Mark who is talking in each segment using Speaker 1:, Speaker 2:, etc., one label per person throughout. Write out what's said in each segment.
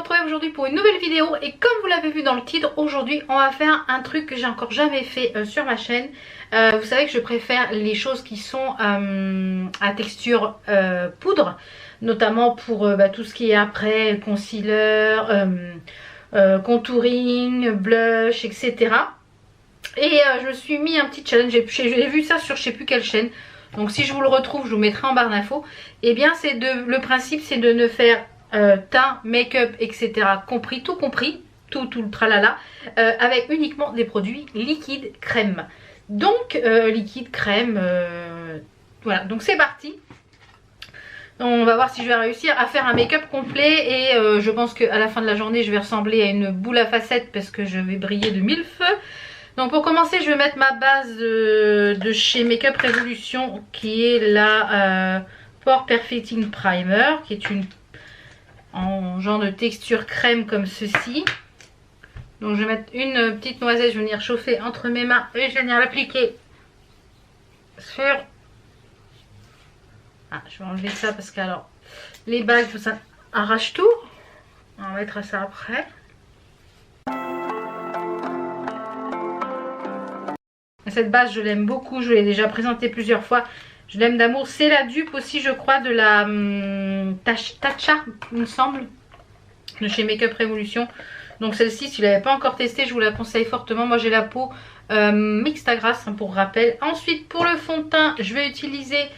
Speaker 1: retrouver aujourd'hui pour une nouvelle vidéo. Et comme vous l'avez vu dans le titre, aujourd'hui on va faire un truc que j'ai encore jamais fait sur ma chaîne. Vous savez que je préfère les choses qui sont à texture poudre, notamment pour tout ce qui est après concealer, contouring, blush, etc. Et je me suis mis un petit challenge, j'ai vu ça sur je sais plus quelle chaîne. Donc si je vous le retrouve, je vous mettrai en barre d'infos. Et bien c'est le principe c'est de ne faire teint, make-up, etc. compris, tout le tralala, avec uniquement des produits liquides crème. Donc liquide crème, voilà, donc c'est parti. On va voir si je vais réussir à faire un make-up complet et je pense qu'à la fin de la journée je vais ressembler à une boule à facettes parce que je vais briller de mille feux. Donc pour commencer je vais mettre ma base de chez Makeup Revolution qui est la Pore Perfecting Primer, qui est une en genre de texture crème comme ceci. Donc je vais mettre une petite noisette, je vais venir chauffer entre mes mains et je vais venir l'appliquer sur... Ah, je vais enlever ça parce que alors les bagues ça arrache tout. On va mettre ça après. Cette base je l'aime beaucoup, je l'ai déjà présentée plusieurs fois. Je l'aime d'amour. C'est la dupe aussi je crois de la Tatcha il me semble, de chez Makeup Revolution. Donc celle-ci si vous ne l'avez pas encore testée je vous la conseille fortement. Moi j'ai la peau mixte à grasse pour rappel. Ensuite pour le fond de teint je vais utiliser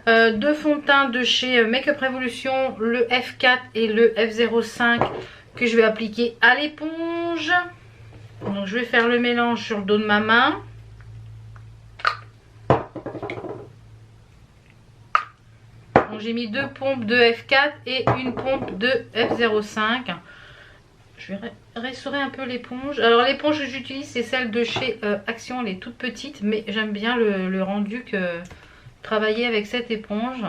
Speaker 1: deux fonds de teint de chez Makeup Revolution, le F4 et le F05 que je vais appliquer à l'éponge. Donc je vais faire le mélange sur le dos de ma main. J'ai mis deux pompes de F4 et une pompe de F05. Je vais ressorer un peu l'éponge. Alors l'éponge que j'utilise c'est celle de chez Action, elle est toute petite mais j'aime bien le rendu que travailler avec cette éponge.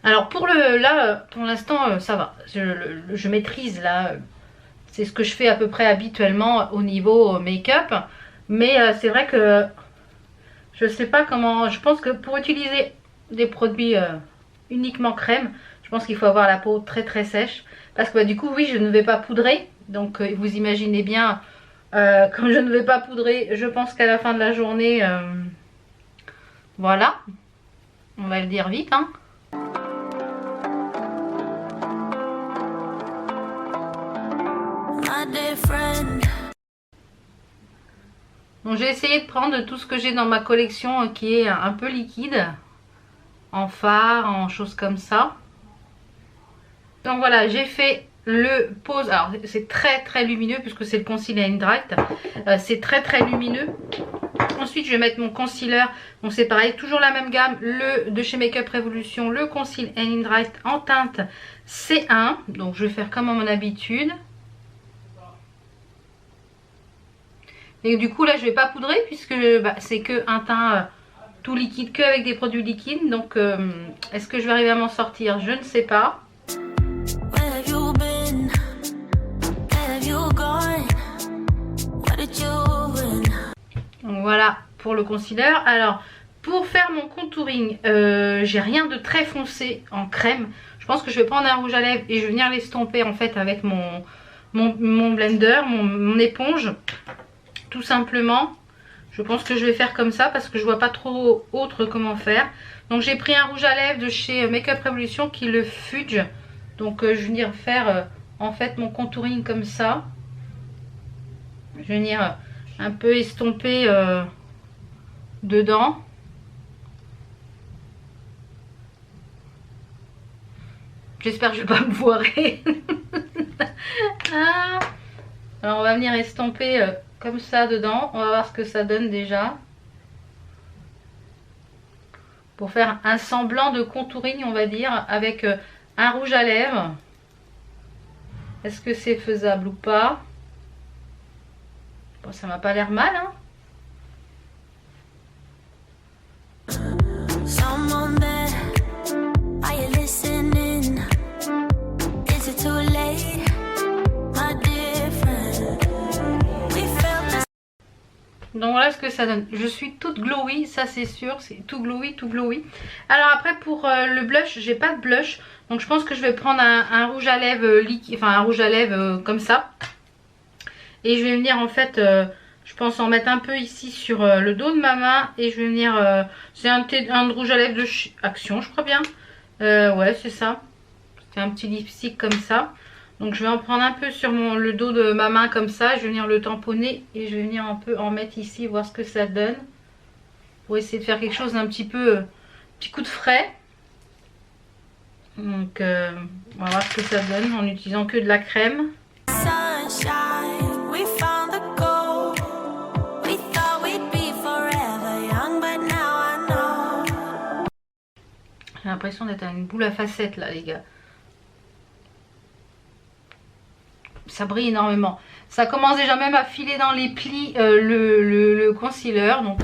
Speaker 1: Alors pour là pour l'instant ça va, je maîtrise là, c'est ce que je fais à peu près habituellement au niveau make-up. Mais c'est vrai que je sais pas comment, je pense que pour utiliser des produits uniquement crème, je pense qu'il faut avoir la peau très très sèche parce que du coup oui je ne vais pas poudrer, donc vous imaginez bien comme je ne vais pas poudrer, je pense qu'à la fin de la journée voilà, on va le dire vite hein. Donc j'ai essayé de prendre tout ce que j'ai dans ma collection qui est un peu liquide, en fard, en choses comme ça. Donc voilà, j'ai fait le pose. Alors c'est très très lumineux puisque c'est le Conceal and Hydrate. C'est très très lumineux. Ensuite je vais mettre mon concealer. Donc c'est pareil, toujours la même gamme. Le de chez Makeup Revolution, le Conceal and Hydrate en teinte C1. Donc je vais faire comme à mon habitude. Et du coup là je vais pas poudrer puisque c'est que un teint tout liquide, que avec des produits liquides. Donc est-ce que je vais arriver à m'en sortir? Je ne sais pas. Donc voilà pour le concealer. Alors pour faire mon contouring, j'ai rien de très foncé en crème. Je pense que je vais prendre un rouge à lèvres et je vais venir l'estomper en fait avec mon blender, mon éponge. Tout simplement, je pense que je vais faire comme ça parce que je vois pas trop autre comment faire. Donc j'ai pris un rouge à lèvres de chez Makeup Revolution qui est le Fudge. Donc je vais venir faire en fait mon contouring comme ça. Je vais venir un peu estomper dedans. J'espère que je vais pas me voirer. Ah. Alors on va venir estomper comme ça dedans. On va voir ce que ça donne déjà. Pour faire un semblant de contouring on va dire avec un rouge à lèvres. Est-ce que c'est faisable ou pas? Bon, ça m'a pas l'air mal hein. Donc voilà ce que ça donne. Je suis toute glowy, ça c'est sûr, c'est tout glowy, tout glowy. Alors après pour le blush, j'ai pas de blush. Donc je pense que je vais prendre un rouge à lèvres liquide, enfin un rouge à lèvres comme ça. Et je vais venir en fait, je pense en mettre un peu ici sur le dos de ma main. Et je vais venir, c'est un rouge à lèvres de Action, je crois bien. Ouais, c'est ça. C'est un petit lipstick comme ça. Donc je vais en prendre un peu sur le dos de ma main comme ça. Je vais venir le tamponner et je vais venir un peu en mettre ici, voir ce que ça donne. Pour essayer de faire quelque chose d'un petit peu, petit coup de frais. Donc on va voir ce que ça donne en utilisant que de la crème. J'ai l'impression d'être à une boule à facettes là les gars. Ça brille énormément. Ça commence déjà même à filer dans les plis le concealer. Donc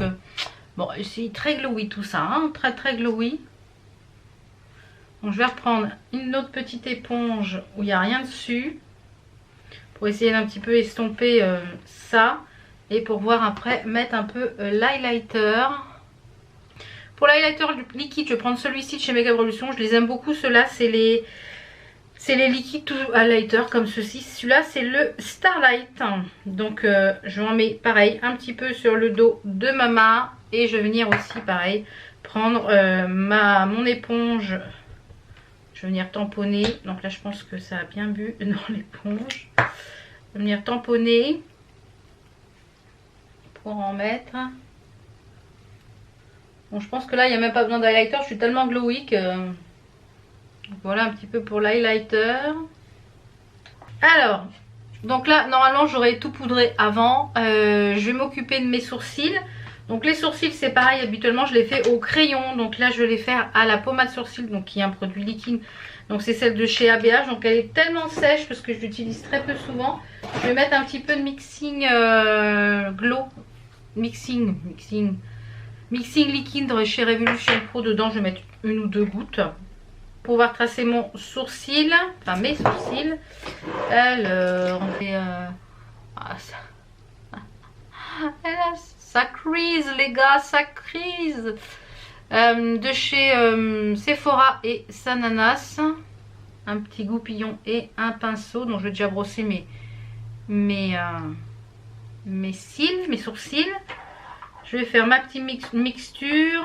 Speaker 1: bon, c'est très glowy tout ça, hein, très très glowy. Donc je vais reprendre une autre petite éponge où il n'y a rien dessus. Pour essayer d'un petit peu estomper ça. Et pour voir après mettre un peu l'highlighter. Pour l'highlighter liquide, je vais prendre celui-ci de chez Makeup Revolution. Je les aime beaucoup, ceux-là c'est les liquides tout highlighter comme ceci. Celui-là c'est le Starlight. Donc je vais en mettre pareil un petit peu sur le dos de ma main. Et je vais venir aussi pareil prendre mon éponge. Je vais venir tamponner. Donc là je pense que ça a bien bu dans l'éponge. Je vais venir tamponner. Pour en mettre. Bon, je pense que là il n'y a même pas besoin d'highlighter. Je suis tellement glowy que... Voilà un petit peu pour l'highlighter. Alors, donc là normalement j'aurais tout poudré avant. Je vais m'occuper de mes sourcils. Donc les sourcils c'est pareil, habituellement je les fais au crayon. Donc là je vais les faire à la pommade sourcil, donc qui est un produit liquide. Donc c'est celle de chez ABH. Donc elle est tellement sèche parce que je l'utilise très peu souvent. Je vais mettre un petit peu de mixing glow. Mixing liquide chez Revolution Pro dedans. Je vais mettre une ou deux gouttes. Pour pouvoir tracer mon sourcil, enfin mes sourcils. Alors, ça crise les gars, ça crise. De chez Sephora et Sananas. Un petit goupillon et un pinceau. Donc je vais déjà brosser mes cils, mes sourcils. Je vais faire ma petite mixture.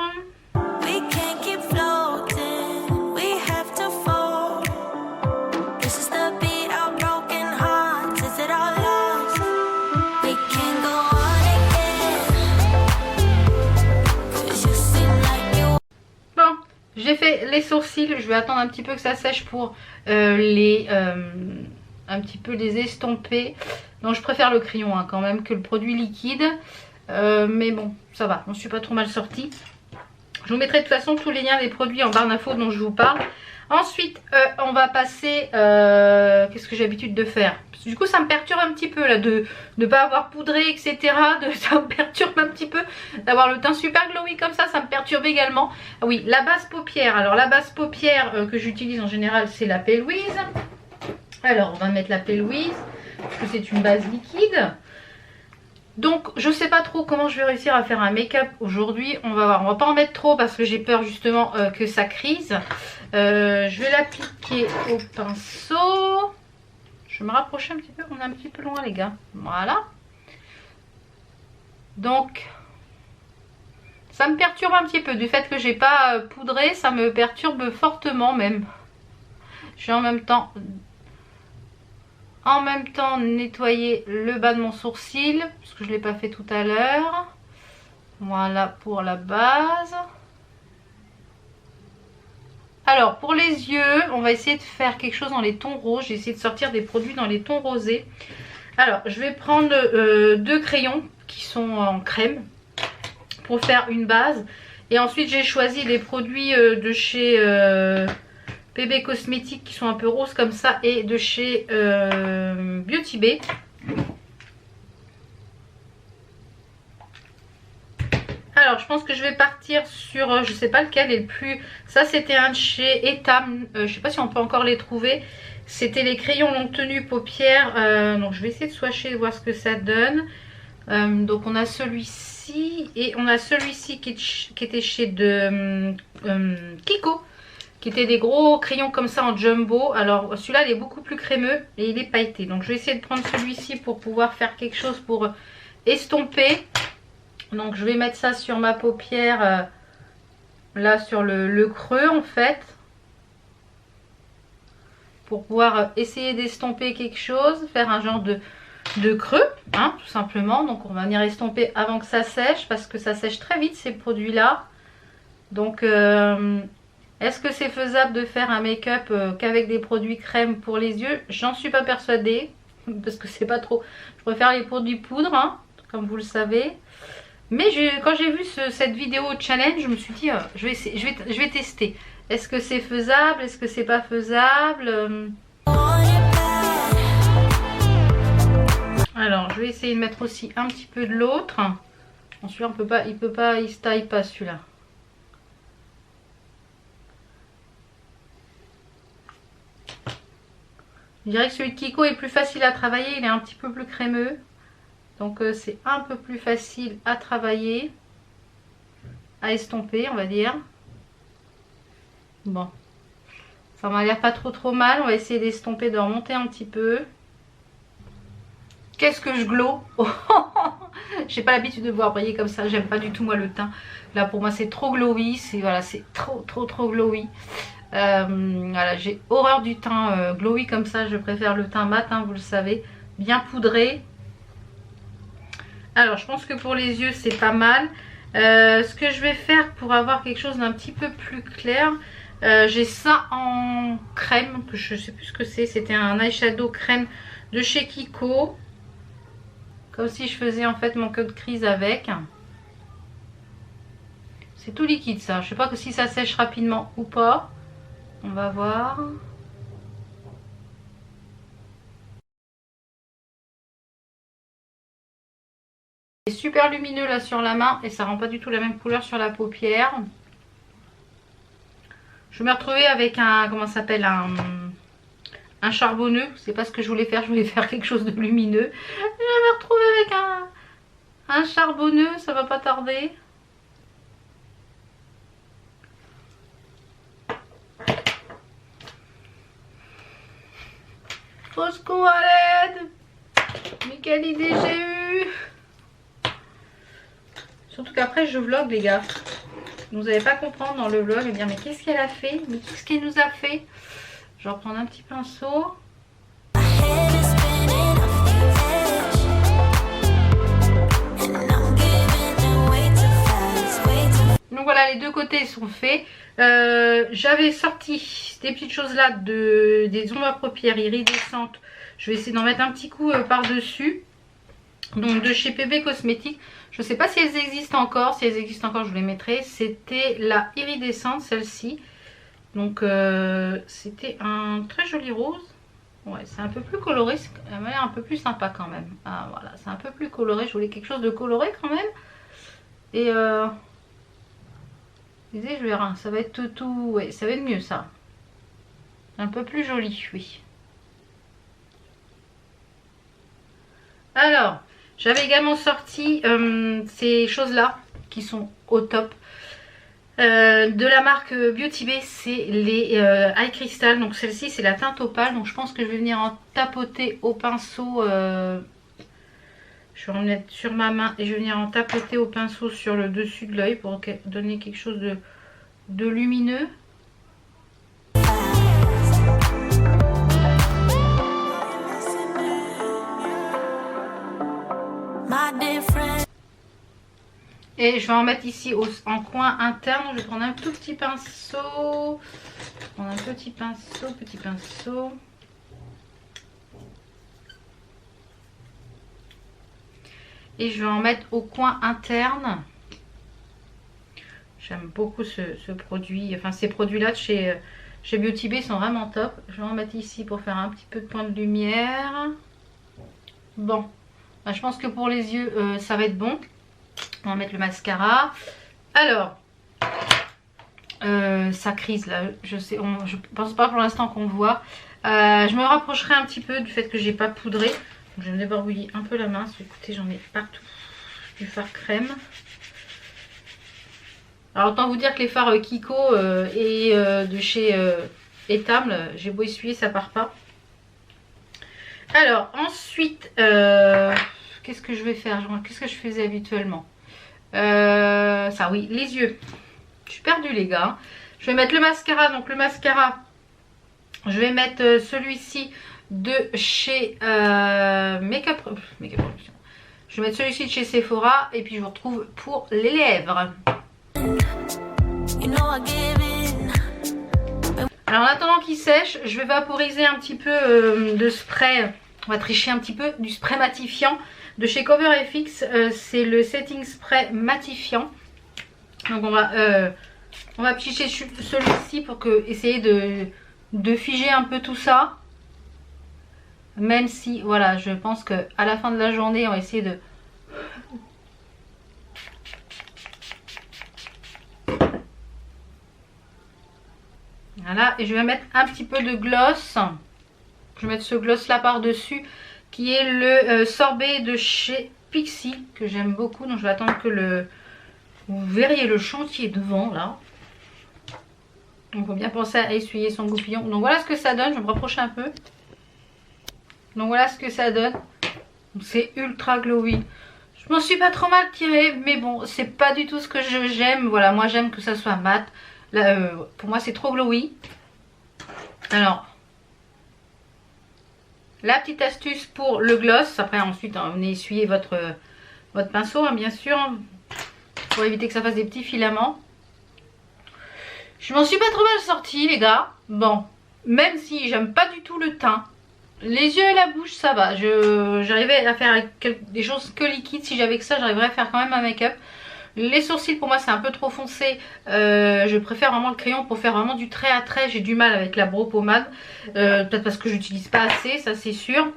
Speaker 1: J'ai fait les sourcils, je vais attendre un petit peu que ça sèche pour un petit peu les estomper. Donc je préfère le crayon hein, quand même que le produit liquide. Mais bon, ça va, je ne suis pas trop mal sortie. Je vous mettrai de toute façon tous les liens des produits en barre d'infos dont je vous parle. Ensuite, on va passer... Qu'est-ce que j'ai l'habitude de faire? Parce que du coup, ça me perturbe un petit peu là de ne pas avoir poudré, etc. Ça me perturbe un petit peu. D'avoir le teint super glowy comme ça me perturbe également. Ah oui, la base paupière. Alors, la base paupière que j'utilise en général, c'est la P. Louise. Alors, on va mettre la P. Louise. Parce que c'est une base liquide. Donc je sais pas trop comment je vais réussir à faire un make-up aujourd'hui. On va voir, on va pas en mettre trop parce que j'ai peur justement que ça crise. Je vais l'appliquer au pinceau. Je vais me rapprocher un petit peu, on est un petit peu loin les gars. Voilà. Donc ça me perturbe un petit peu du fait que j'ai pas poudré, ça me perturbe fortement même. Je vais en même temps nettoyer le bas de mon sourcil parce que je ne l'ai pas fait tout à l'heure. Voilà pour la base. Alors pour les yeux, on va essayer de faire quelque chose dans les tons roses. J'ai essayé de sortir des produits dans les tons rosés. Alors je vais prendre deux crayons qui sont en crème pour faire une base. Et ensuite j'ai choisi des produits de chez... PB Cosmétiques qui sont un peu roses comme ça et de chez Beauty Bay. Alors je pense que je vais partir sur, je sais pas lequel est le plus... Ça c'était un de chez Etam, je sais pas si on peut encore les trouver. C'était les crayons longue tenue paupières, donc je vais essayer de swatcher, voir ce que ça donne. Donc on a celui-ci. celui-ci et on a celui-ci qui était chez Kiko, qui était des gros crayons comme ça en jumbo. Alors celui-là il est beaucoup plus crémeux et il est pailleté. Donc je vais essayer de prendre celui-ci pour pouvoir faire quelque chose pour estomper. Donc je vais mettre ça sur ma paupière, là sur le creux en fait, pour pouvoir essayer d'estomper quelque chose, faire un genre de creux, hein, tout simplement. Donc on va venir estomper avant que ça sèche, parce que ça sèche très vite ces produits là. Donc est-ce que c'est faisable de faire un make-up qu'avec des produits crème pour les yeux? J'en suis pas persuadée, parce que c'est pas trop, je préfère les produits poudre, hein, comme vous le savez. Mais quand j'ai vu cette vidéo challenge, je me suis dit je vais tester. Est-ce que c'est faisable? Est-ce que c'est pas faisable? Alors, je vais essayer de mettre aussi un petit peu de l'autre. Celui-là, on peut pas, il se taille pas celui-là. Je dirais que celui de Kiko est plus facile à travailler, il est un petit peu plus crémeux. Donc c'est un peu plus facile à travailler, à estomper, on va dire. Bon, ça m'a l'air pas trop mal. On va essayer d'estomper, de remonter un petit peu. Qu'est-ce que je glow. J'ai pas l'habitude de voir briller comme ça. J'aime pas du tout moi le teint. Là pour moi c'est trop glowy. C'est voilà, c'est trop glowy. Voilà, j'ai horreur du teint glowy comme ça. Je préfère le teint mat, hein, vous le savez, bien poudré. Alors je pense que pour les yeux c'est pas mal. Ce que je vais faire pour avoir quelque chose d'un petit peu plus clair, j'ai ça en crème, que je sais plus ce que c'est. C'était un eyeshadow crème de chez Kiko, comme si je faisais en fait mon code crise avec. C'est tout liquide ça, je sais pas si ça sèche rapidement ou pas, on va voir. C'est super lumineux là sur la main et ça rend pas du tout la même couleur sur la paupière. Je me retrouvais avec un, comment ça s'appelle, un charbonneux. C'est pas ce que je voulais faire, je voulais faire quelque chose de lumineux. Je me retrouvée avec un charbonneux, ça va pas tarder. Au secours, à l'aide! Mais quelle idée j'ai eue! Surtout qu'après je vlog les gars. Vous n'allez pas comprendre dans le vlog et dire mais qu'est-ce qu'elle a fait? Mais qu'est-ce qu'elle nous a fait? Je vais reprendre un petit pinceau. Donc voilà, les deux côtés sont faits. J'avais sorti des petites choses là, des ombres à paupières iridescentes. Je vais essayer d'en mettre un petit coup par-dessus. Donc de chez PB Cosmétiques. Je ne sais pas si elles existent encore. Si elles existent encore, je vous les mettrai. C'était la iridescente, celle-ci. Donc c'était un très joli rose. Ouais, c'est un peu plus coloré. Elle m'a l'air un peu plus sympa quand même. Ah voilà, c'est un peu plus coloré. Je voulais quelque chose de coloré quand même. Et je verrai, ça va être tout. Ouais, ça va être mieux ça. Un peu plus joli, oui. Alors, j'avais également sorti ces choses-là qui sont au top. De la marque Beauty Bay, c'est les Eye Crystal. Donc celle-ci c'est la teinte opale. Donc je pense que je vais venir en tapoter au pinceau. Je vais en mettre sur ma main et je vais venir en tapoter au pinceau sur le dessus de l'œil pour donner quelque chose de lumineux. Et je vais en mettre ici en coin interne. Je vais prendre un tout petit pinceau. Prendre un petit pinceau. Et je vais en mettre au coin interne. J'aime beaucoup ce produit. Enfin, ces produits-là de chez Beauty Bay sont vraiment top. Je vais en mettre ici pour faire un petit peu de point de lumière. Bon, bah, je pense que pour les yeux, ça va être bon. On va mettre le mascara. Alors, ça crise là. Je pense pas pour l'instant qu'on voit. Je me rapprocherai un petit peu du fait que j'ai pas poudré. Donc, je vais me débarbouiller un peu la main. Écoutez, j'en ai partout. du fard crème. Alors autant vous dire que les fards Kiko et de chez Etam, j'ai beau essuyer, ça part pas. Alors ensuite, qu'est-ce que je vais faire? Qu'est-ce que je faisais habituellement? Ça oui, les yeux. Je suis perdue les gars. Je vais mettre le mascara. Donc le mascara, je vais mettre celui-ci de chez Make-up Production. Je vais mettre celui-ci de chez Sephora et puis je vous retrouve pour les lèvres. Alors en attendant qu'il sèche, je vais vaporiser un petit peu de spray. On va tricher un petit peu du spray matifiant de chez CoverFX. C'est le setting spray matifiant. Donc on va picher celui-ci pour essayer de figer un peu tout ça. Même si voilà, je pense que à la fin de la journée, on va essayer de voilà, et je vais mettre un petit peu de gloss. Je vais mettre ce gloss là par dessus qui est le sorbet de chez Pixi que j'aime beaucoup. Donc je vais attendre que vous verriez le chantier devant là. Donc il faut bien penser à essuyer son goupillon. Donc voilà ce que ça donne, je vais me rapprocher un peu. Donc voilà ce que ça donne. C'est ultra glowy. Je m'en suis pas trop mal tirée, mais bon, c'est pas du tout ce que j'aime. Voilà, moi j'aime que ça soit mat. Là, pour moi c'est trop glowy. Alors, la petite astuce pour le gloss. Après ensuite, hein, venez essuyer votre pinceau, hein, bien sûr. Pour éviter que ça fasse des petits filaments. Je m'en suis pas trop mal sortie les gars. Bon, même si j'aime pas du tout le teint. Les yeux et la bouche ça va. J'arrivais à faire des choses que liquides. Si j'avais que ça, j'arriverais à faire quand même un make-up. Les sourcils pour moi c'est un peu trop foncé. Je préfère vraiment le crayon pour faire vraiment du trait à trait. J'ai du mal avec la brow pommade. Peut-être parce que j'utilise pas assez, ça c'est sûr.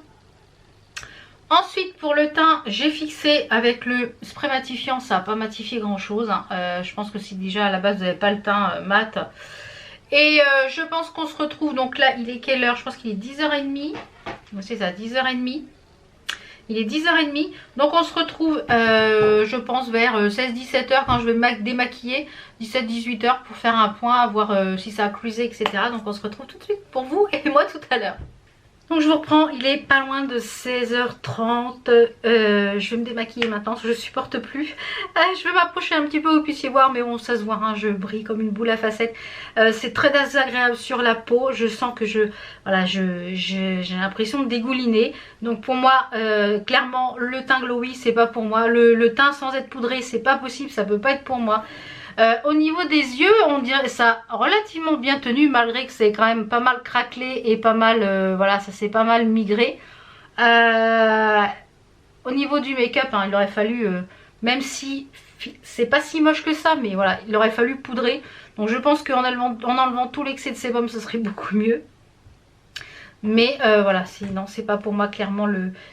Speaker 1: Ensuite pour le teint, j'ai fixé avec le spray matifiant. Ça n'a pas matifié grand chose. Hein. Je pense que si déjà à la base vous n'avez pas le teint mat. Et je pense qu'on se retrouve. Donc là il est quelle heure? Je pense qu'il est 10h30. C'est ça, 10h30. Il est 10h30. Donc on se retrouve je pense vers 16-17h quand je vais me démaquiller. 17-18h pour faire un point, voir si ça a cruisé, etc. Donc on se retrouve tout de suite pour vous et moi tout à l'heure. Donc je vous reprends, il est pas loin de 16h30. Je vais me démaquiller maintenant parce que je supporte plus. Je vais m'approcher un petit peu, vous puissiez voir, mais bon ça se voit, hein, je brille comme une boule à facettes. C'est très désagréable sur la peau. Je sens que j'ai l'impression de dégouliner. Donc pour moi, clairement, le teint glowy, c'est pas pour moi. Le teint sans être poudré, c'est pas possible, ça peut pas être pour moi. Au niveau des yeux, on dirait ça relativement bien tenu malgré que c'est quand même pas mal craquelé et pas mal, voilà, ça s'est pas mal migré. Au niveau du make-up, hein, il aurait fallu, même si c'est pas si moche que ça, mais voilà, il aurait fallu poudrer. Donc je pense qu'en enlevant tout l'excès de sébum, ce serait beaucoup mieux. Mais voilà, sinon c'est pas pour moi clairement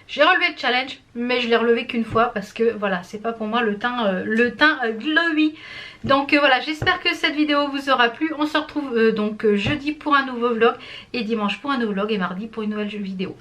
Speaker 1: j'ai relevé le challenge, mais je l'ai relevé qu'une fois parce que voilà, c'est pas pour moi le teint glowy. Donc voilà, j'espère que cette vidéo vous aura plu. On se retrouve donc jeudi pour un nouveau vlog et dimanche pour un nouveau vlog et mardi pour une nouvelle vidéo.